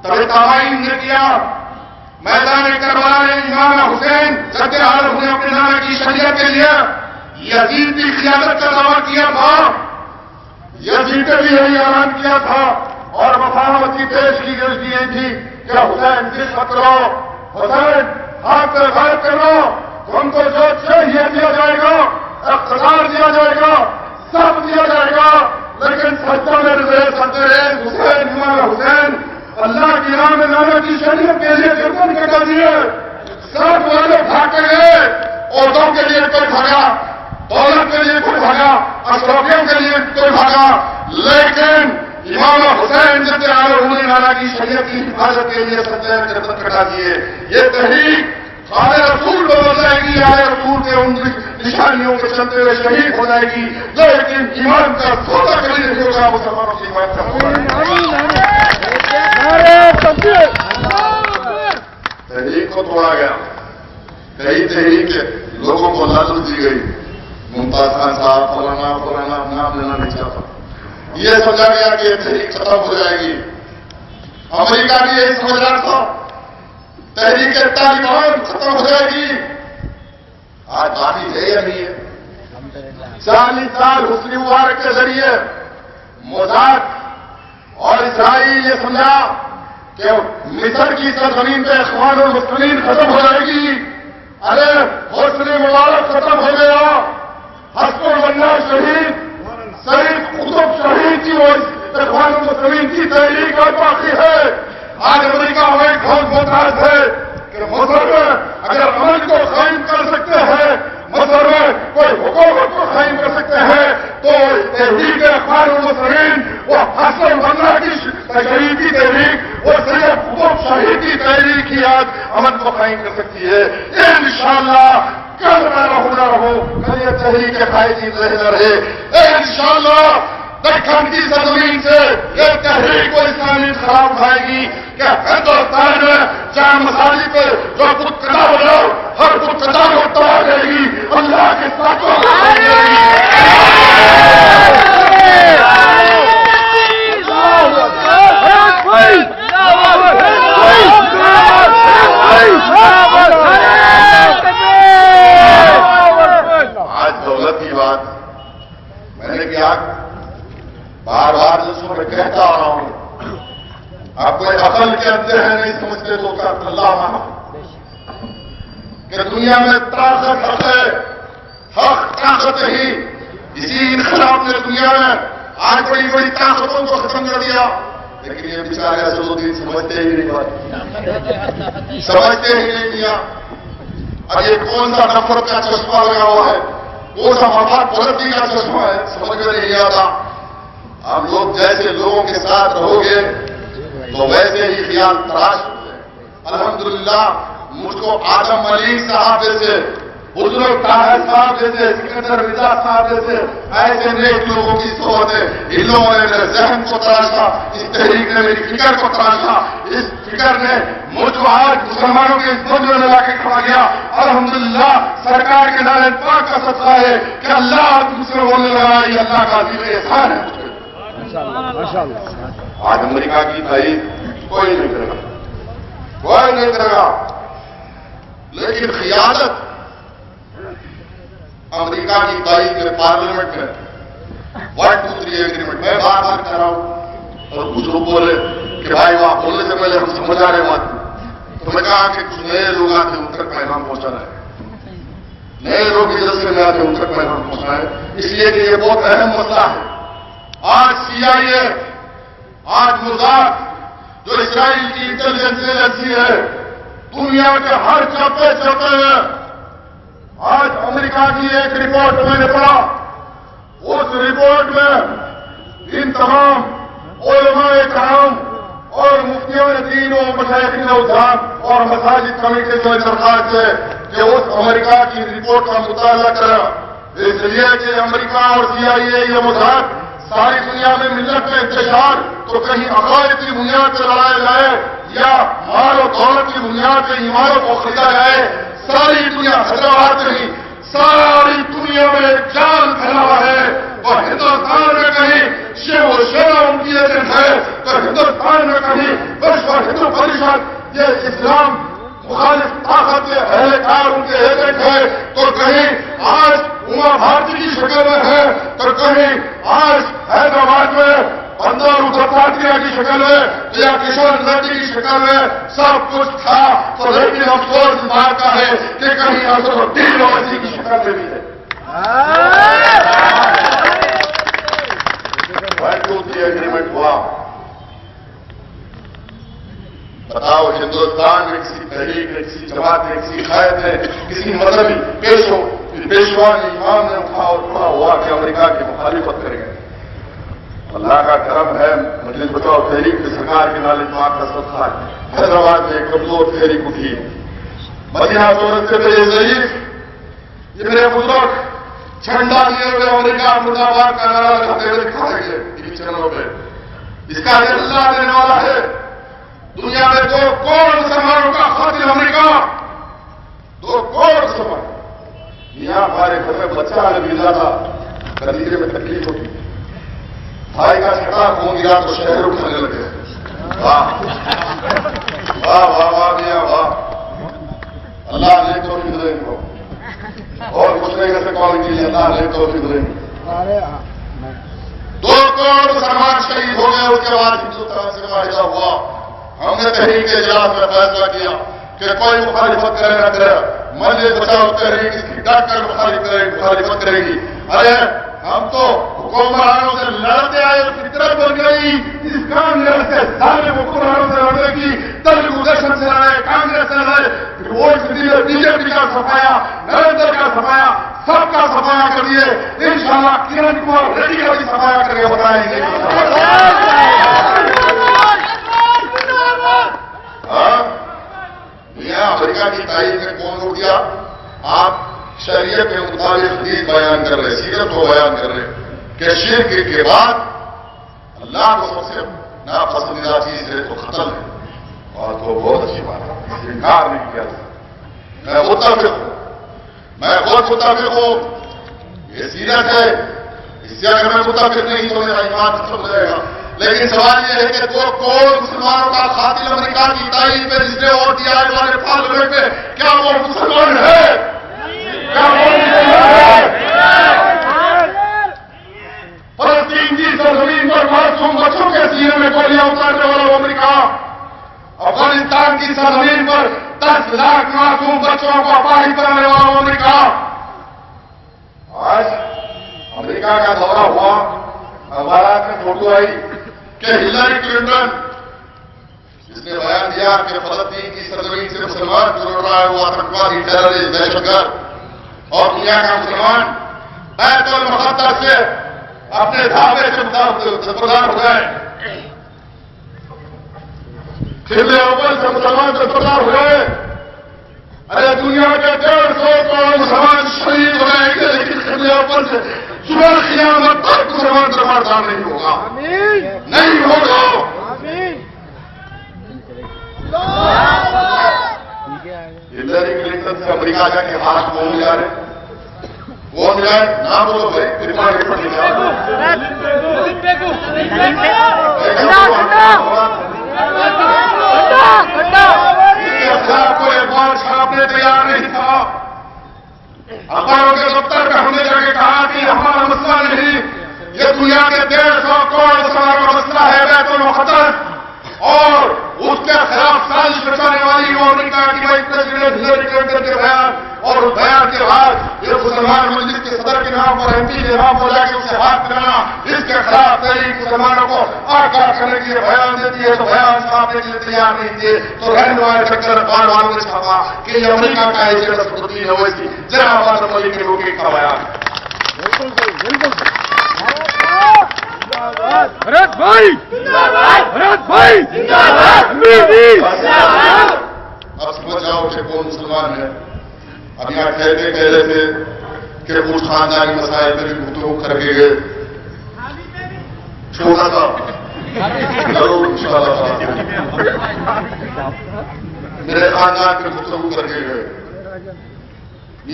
تبھی تابعین نے کیا، میدان کربلا میں امام حسین جد عالم نے اپنے نانا کی شریعت کے لیے یزید کی قیادت کا دعویٰ کیا تھا، یزید نے بھی یہی اعلان کیا تھا اور مفاہمتی پیش کی گئی تھی کہ حسین جس کرو، حسین ہاتھ سے غائب کر لو، تم کو جو چاہیے دیا جائے گا، اقتدار دیا جائے گا، سب دیا جائے گا، لیکن سچا میں حسین امام حسین اللہ کی راہ میں نانا کی شریعت کے لیے گردن کٹا دیے، سب والے بھاگے گئے، عہدوں کے لیے کوئی بھاگا، دولت کے لیے کوئی بھاگا، اشرفیوں کے لیے کوئی بھاگا، لیکن امام حسین جب انہوں نے نانا کی شریعت کی حفاظت کے لیے سچے گردن کٹا دیے۔ یہ تحریک آل رسول بدل جائے گی، آل رسول کے ان نشانیوں کے چلتے ہوئے شہید ہو جائے گی، لیکن ایمان کا سودا کبھی نہیں ہوگا، مسلمانوں کی ایمان کا سودا۔ تحریک کو توڑا گیا، کئی تحریک لوگوں کو لالچ دی گئی، ممتاز خان صاحب فلانا فلانا نام لینا نہیں چاہتا، یہ سمجھا گیا کہ یہ تحریک ختم ہو جائے گی۔ امریکہ بھی یہی سمجھ رہا تھا تحریک طالبان ختم ہو جائے گی، آج باقی ہے یا نہیں ہے؟ 40 سال حسنی مبارک کے ذریعے موساد اور اسرائیل یہ سمجھا کہ مصر کی سرزمین پہ اخوان المسلمین ختم ہو جائے گی، ارے حسنی مبارک ختم ہو گیا، حسن البنا شہید سعید قطب شہید کی اخوان المسلمین کی تحریک اور باقی ہے۔ آج امریکہ ہمیں بہت محتاج ہے کہ مصر میں اگر امن کو قائم کر سکتے ہیں، مصر میں کوئی حکومت کو قائم کر سکتے ہیں، تو تحریک اخوان المسلمین وہ حسن البنا کی شہید کی تحریک، وہ سید قطب شہید کی تحریک ہی آج امن کو قائم کر سکتی ہے۔ انشاءاللہ کل میں رہوں نہ رہوں، کل یہ تحریک قائدین رہے نہ رہے، انشاءاللہ دکن کی زمین سے یہ تحریک و اسلامی خراب اٹھائے گی کہ ہندوستان میں جہاں مساجد پہ جو بت کٹا ہو جاؤ، ہر بت کٹا ہوتا آ جائے گی، اللہ کے ساتھ آج دولت کی بات میں نے کیا بار بار میں کہتا آ رہا ہوں، آپ کوئی عقل کے اندر ہے نہیں سمجھتے تو کیا اللہ مانا کہ دنیا میں طاقت حق ہے، حق طاقت ہی، اسی انقلاب نے دنیا میں آج بڑی بڑی طاقتوں کو ختم کر دیا، لیکن یہ بیچارے اسدالدین سمجھتے ہی نہیں بات، سمجھتے ہی نہیں دیا۔ اب یہ کون سا نفرت کا چشمہ لگا ہوا ہے، کون سا مفاد پرستی کا چشمہ ہے، سمجھ میں نہیں آتا۔ آپ لوگ جیسے لوگوں کے ساتھ رہو گے تو ویسے ہی خیال تراش ہوتے ہیں۔ الحمدللہ مجھ کو آدم ملک صاحب جیسے، بزرگ طاہر صاحب جیسے، سکندر رضا صاحب جیسے ایسے نیک لوگوں کی صحبت ہے، ان لوگوں نے میرے ذہن کو تراشا، اس تحریک نے میری فکر کو تراشا، اس فکر نے مجھ کو آج مسلمانوں کے اس منظر میں لا کے کھڑا گیا۔ الحمدللہ سرکار کے نام پاک کا صدقہ ہے کہ اللہ تم سے بولنے لگا، یہ اللہ کا عظیم احسان ہے۔ آج امریکہ کی تائید کوئی نہیں کرے گا، کوئی نہیں کرے گا، لیکن قیادت امریکہ کی تائید میں پارلیمنٹ میں 1-2-3 ایگریمنٹ میں بار بار کر رہا ہوں، اور کچھ لوگ بولے کہ بھائی وہاں بولنے سے پہلے ہم سمجھا رہے بات، تو میں کہا کہ کچھ نئے لوگ آتے ان تک پیغام پہنچانا ہے، نئے لوگ ادھر سے میں آتے ان تک پیغام پہنچانا ہے، اس لیے کہ یہ بہت اہم مسئلہ ہے۔ آج CIA، آج موساد جو اسرائیل کی انٹیلیجنس ایجنسی ہے، دنیا کے ہر چپے چپے میں آج امریکہ کی ایک رپورٹ میں نے پڑھا، اس رپورٹ میں ان تمام علماء کرام اور مفتیوں دین و مشائخین اوزان اور مساجد کمیٹی سے درخواست ہے کہ اس امریکہ کی رپورٹ کا مطالعہ کرا، اس لیے کہ امریکہ اور CIA یہ موساد ساری دنیا میں ملت کا انتشار تو کہیں عقائد کی بنیاد پر لڑایا جائے یا مال و دولت کی بنیاد پر ایمانوں کو خریدا جائے، ساری دنیا حیدرآباد نہیں، ساری دنیا میں جان پھیلا ہوا ہے، اور ہندوستان میں کہیں شیو و شیرا ان کی ایجنٹ ہے، تو ہندوستان میں کہیں بشوا یہ اسلام مخالف طاقت کے اہلکار ان کے ایجنٹ ہے، تو کہیں آج عمر بھارتی کی شکل میں ہے، تو کہیں آج حیدرآباد میں بندر اترپاتیا کی شکل ہے یا کشن ریڈی کی شکل میں، سب کچھ تھا تو لیکن افسوس اس بات کا ہے کہ کہیں اصل الدین اویسی کی شکل میں بھی ہے۔ ایگریمنٹ ہوا، بتاؤ ہندوستان میں کسی تحریک نے، کسی جماعت نے، کسی قائد نے، کسی مذہبی پیشوا امام نے اٹھا ہوا کہ امریکہ کی مخالفت کریں گے؟ اللہ کا کرم ہے، مجلس بچاؤ تحریک کی سرکار کے نال اتفاق کا سب تھا، حیدرآباد میں ایک کمزور تحریک اٹھی، مدینہ صورت سے یہ ضعیف، یہ میرے بزرگ جھنڈا لیے ہوئے امریکہ مرد آباد کا نعرہ لگاتے ہوئے کھڑے گئے ٹی چینلوں پہ۔ اس کا یہ اللہ دینے والا ہے۔ دنیا میں 2 کروڑ مسلمانوں کا قاتل امریکہ، 2 کروڑ مسلمان۔ یہاں ہمارے گھر میں بچہ اگر مل جاتا خریدنے میں تکلیف ہوتی، بھائی کا چھٹا کھو گیا تو شہر اٹھانے لگے۔ واہ واہ واہ واہ میاں واہ، اللہ نے توفیق دے ان کو، اور کچھ نہیں کر سکتا ان کے لیے، اللہ نے توفیق دے۔ 2 کروڑ مسلمان شہید ہو گئے، اس کے بعد ہندوستان سے معاہدہ ہوا، ہم نے تحریک کے اجلاس میں فیصلہ کیا کہ کوئی مخالفت کرے نہ کرے، مجلس بچاؤ تحریک اس کی ڈٹ کر مخالفت کرے گی۔ ارے ہم تو حکمرانوں سے لڑتے آئے، فطرت بن گئی اس کانگریس سے، سارے حکمرانوں سے لڑنے کی، تلگو دیشم سے لڑے، کانگریس سے لڑے، ووٹ دیے، بی جے پی کا صفایا، نریندر کا صفایا، سب کا صفایا کر دیے، انشاءاللہ کرن کمار ریڈی کا بھی صفایا کر کے بتائیں گے۔ یہاں امریکہ کی تائید میں کون ہو گیا؟ آپ شریعت کے مطابق حدیث بیان کر رہے، سیرت کو بیان کر رہے کہ شرک کے بعد اللہ کو سب سے ناپسندیدہ چیز ہے تو قتل ہے، اور تو بہت اچھی بات ہے، اس سے انکار نہیں کیا تھا۔ میں متفق ہوں، میں بہت متفق ہوں، یہ سیرت ہے، اس سے اگر میں متفق نہیں تو میرا ایمان ختم ہو جائے گا۔ لیکن سوال یہ ہے کہ 2 کروڑ مسلمانوں کا قاتل امریکہ کی تائید میں جس نے ووٹ دیا ہے ہمارے پارلیمنٹ میں، کیا وہ مسلمان ہے؟ کیا وہ مسلمان ہے؟ فلسطین کی سرزمین پر معصوم بچوں کے سینے میں گولیاں اتارنے والا وہ امریکہ، افغانستان کی سرزمین پر 10 لاکھ معصوم بچوں کو اپاہج کرانے والا وہ امریکہ۔ آج امریکہ کا دورہ ہوا، اخبارات میں فوٹو آئی کہ ہلری کلنٹن جس نے بیان دیا کہ فلسطین کی سرزمین سے مسلمان جڑ رہا ہے وہ آتنکوادی، ٹیررسٹ، دہشت گرد، اور دنیا کا مسلمان بیت المقدس سے اپنے دھابے سے دستبردار ہو گئے، قبلے اول سے مسلمان دستبردار ہو گئے۔ ارے دنیا کے 150 کروڑ مسلمان شہید ہو گئے، لیکن قبلے اول سے صبح قیامت تک مسلمان دستبردار نہیں ہوگا، نہیں ہوگا۔ ہلری کلنٹن سے امریکہ جا کے ہاتھ کون ملا رہے، کون ملا ہے؟ نام بولو بھائی، کوئی اخبار چھاپنے تیار نہیں تھا، اخباروں کے دفتر میں ہم نے جا کے کہا کہ ہمارا مسئلہ نہیں، یہ دنیا کے 150 کروڑ مسلمانوں کا مسئلہ ہے بیت المقدس، اور اس کے خلاف سازش رچانے والی وہ امریکہ کی وائس پریزیڈنٹ ہلری کلنٹن کے بیان، اور اس بیان کے بعد یہ مسلمان مجلس کے صدر کے نام پر، ایم پی کے نام پر جا کے اسے ہاتھ ملانا، اس کے خلاف تحریک مسلمانوں کو آگاہ کرنے کے لیے بیان دیتی ہے، تو بیان چھاپنے کے لیے تیار نہیں تھے، تو رہنے والے چکر اخبار والوں نے چھاپا کہ یہ امریکہ کا ایجنٹ اسدالدین اویسی، جناب عباس ملک کے لوگوں کا بیان۔ بھرت بھائی، بھرت بھائی، اب سمجھ جاؤ کہ کون مسلمان ہے۔ اب یہاں کہتے کہہ رہے تھے کہ کچھ خاندانی مسائل پہ بھی گفتگو کر کے گئے، چھوٹا تھا ضرور انشاءاللہ میرے خاندان پہ گفتگو کر کے گئے،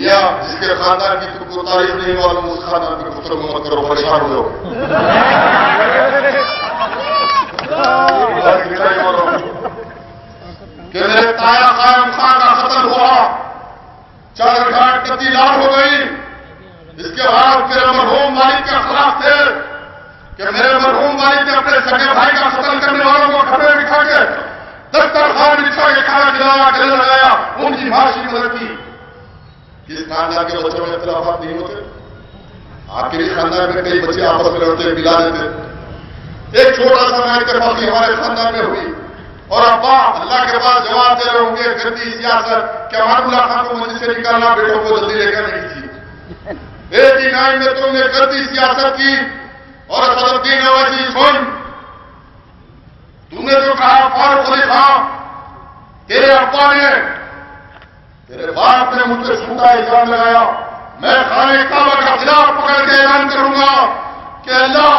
یا جس کے خاندان کی تم کو تعریف نہیں معلوم اس خاندان پہ گفتگو مت کرو، پریشان ہو جاؤ۔ کہ میرے کہ میرے مرحوم والد نے اپنے سگے بھائی کا قتل کرنے والوں کو گھر میں بٹھا کے دسترخوان بچھا کے کھانا کھلایا، گلے لگایا، ان کی معاشی مدد کی. کس خاندان کے بچوں میں اختلافات نہیں ہوتے؟ آپ کے بھی خاندان میں کئی بچے آپس میں لڑتے ملا دیتے. ایک چھوٹا سا اتفاقی ہمارے خاندان میں ہوئی، اور ابا اللہ کے پاس جواب دے رہے ہوں گے گندی سیاست کہ امان اللہ خان کو مسجد سے نکالنا، بیٹوں کو جلدی لے کر نہیں تھی. 89 میں تم نے گندی سیاست کی. اور اسد الدین اویسی سن، تم نے جو کہا فاروق علی خان، تیرے ابا نے، تیرے باپ نے مجھ سے جھوٹا الزام لگایا. میں خانہ کعبہ کا خلاف پکڑ کے اعلان کروں گا کہ اللہ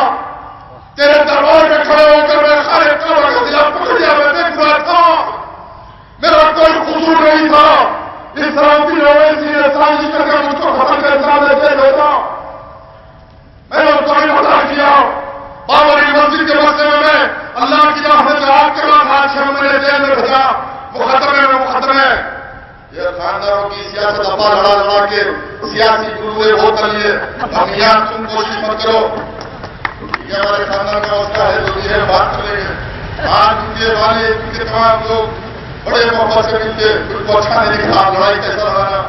تیرے دربار میں کھڑے ہو کر میں خانہ کعبہ کا خلاف پکڑ لیا. میں دیکھ رہا تھا، میرا کوئی قصور نہیں تھا. اس سلامتی اویسی نے سازش کر کے مجھ کو ختم کا الزام دیتے ہوتا. میں نے اس کا ادا کیا. بابری مسجد کے مسئلے میں اللہ کی راہ میں جہاد کرنا تھا، 6 مہینے جیل میں بھیجا. مقدمے یہ خاندانوں کی سیاست ابا لڑا لڑا کے سیاسی گروے ہو کر لیے. ہم یہاں تم کوشش مت کرو. یہ ہمارے خاندان کا مسئلہ ہے جو یہ بات کر رہے ہیں. آج ان کے والے ان کے تمام لوگ بڑے محبت سے ملتے، ان کو اچھا نہیں دکھا. لڑائی کیسا لڑانا،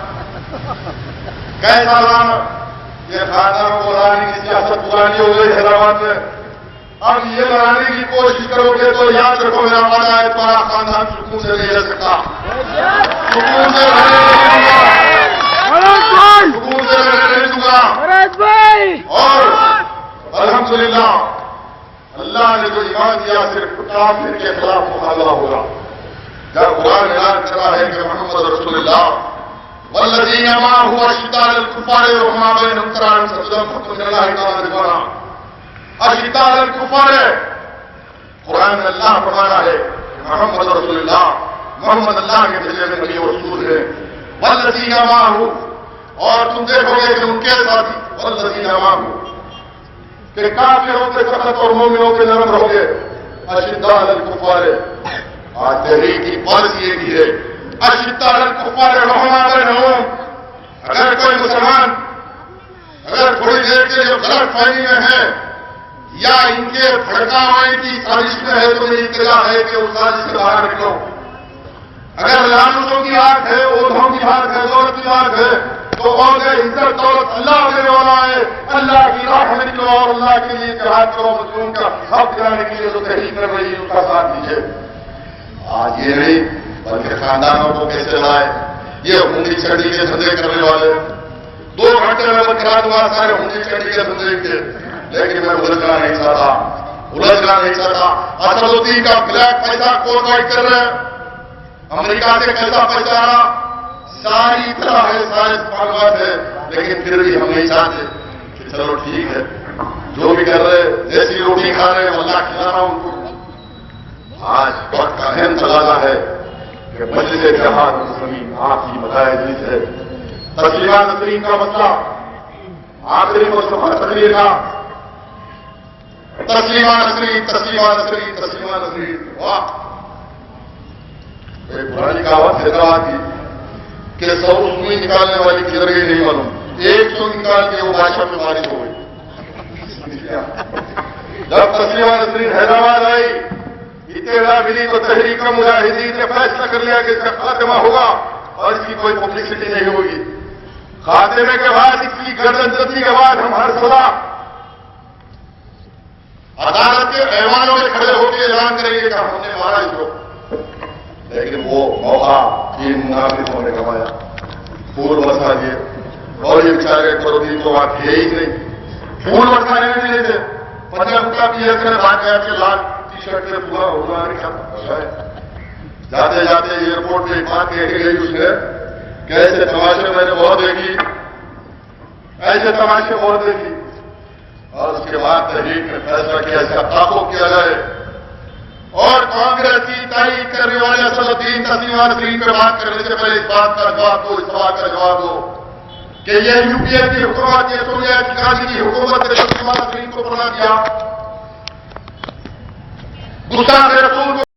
کیسا لڑانا. یہ خاندانوں کو لڑانے کی سیاست پرانی ہو گئی حیدرآباد میں. اب یہ لڑانے کی کوشش کرو گے تو یاد رکھو میرا وعدہ ہے، تمہارا خاندان سکون سے نہیں رہ سکتا. سکون سے رہنے نہیں دوں گا. اور الحمدللہ اللہ نے جو ایمان دیا صرف کافر کے خلاف مقابلہ ہوگا. جب قرآن اعلان کرا ہے کہ محمد رسول اللہ والذین معه اشداء علی الکفار رحماء بینہم تراہم سجداً فضل من اللہ تعالی رضوانا. اشداء علی الکفار، قرآن میں اللہ فرمانا ہے محمد رسول اللہ، محمد اللہ کے بھیجے ہوئے نبی و رسول ہے. والذین معه، اور تم دیکھو گے کہ ان کے ساتھی والذین معه کہ کافروں کے سخت اور مومنوں کے نرم رہو گے. اشداء علی الکفار، آج تحریک کی پالیسی یہ بھی ہے اشداء علی الکفار رحماء بینہم. اگر کوئی مسلمان اگر تھوڑی دیر کے لیے غلط فہمی میں ہے یا ان کے بھڑکاوے کی سازش میں ہے تو میری اطلاع ہے کہ اس سازش سے باہر نکلو. اگر لالچوں کی آنکھ ہے، عہدوں کی آنکھ ہے، دولت کی آنکھ ہے تو عہدے عزت دولت اللہ دینے والا ہے. اللہ کی راہ میں نکلو اور اللہ کے لیے جہاد کرو. مظلوم کا حق دلانے کے لیے جو تحریک کر رہی ہے اس کا ساتھ دیجیے. آج یہ نہیں بلکہ خاندانوں کو کیسے لائے یہ ہونڈی چڑی کے دھندے کرنے والے. 2 گھنٹے میں بکرا دعا سارے ہونڈی چڑی کے دھندے کے. لیکن میں الجھنا نہیں چاہتا. اسد الدین کا بلیک پیسہ کون وائٹ کر رہے ہیں؟ امریکہ سے پیسہ پیسہ آ رہا، ساری طرح ہے، ساری معلومات ہے. لیکن پھر بھی ہم نہیں چاہتے کہ چلو ٹھیک ہے جو بھی کر رہے جیسی روٹی کھا رہے ہیں اللہ کھلانا ان کو. آج وقت کا اہم تقاضا ہے کہ مجلس اتحاد مسلمین آپ کی بتایا جیت ہے. تسلیمہ نسرین کا مسئلہ آخری مصطفیٰ تقریر کا. تسلیمہ نسرین واہ. ایک پرانی کہاوت حیدرآباد کی کہ 100 سوئی نکالنے والی کدھر گئی نہیں معلوم. 100 نکال کے وہ بادشاہ میں بارش ہو گئی. جب تسلیمہ نسرین حیدرآباد آئی اطلاع ملی تو تحریک مجاہدین نے فیصلہ کر لیا کہ اس کا خاتمہ ہوگا اور اس کی کوئی پبلسٹی نہیں ہوگی. خاتمے کے بعد اس کی گردن زدی کے بعد ہم ہر صبح عدالت کے ایوانوں میں کھڑے ہو کے اعلان کریں گے کہ ہم نے مارا اس کو. لیکن وہ موقع تین منافقوں نے کمایا، پھول برسا دیے اور یہ بیچارے کروڑی تو وہاں تھے ہی نہیں. پھول برسانے میں نہیں تھے. 50 روپیہ کی ایک بات گیا کہ لال ٹی شرٹ میں پورا ہونا نہیں. جاتے جاتے ایئرپورٹ پہ بات کہہ کے گئی اس نے کہ ایسے تماشے میں نے بہت دیکھی، ایسے تماشے بہت دیکھی. اور اس کے بعد تحریک نے فیصلہ کیا اس کا تعاقب کیا جائے اور کانگریس کی تائید کرنے والے اسد الدین تسلیمہ نسرین پہ بات کرنے سے پہلے اس بات کا جواب دو، اس سوال کا جواب دو کہ یہ یو پی اے کی حکومت، یہ سونیا گاندھی کی حکومت نے تسلیمہ نسرین کو بنا دیا. گستاخ رسول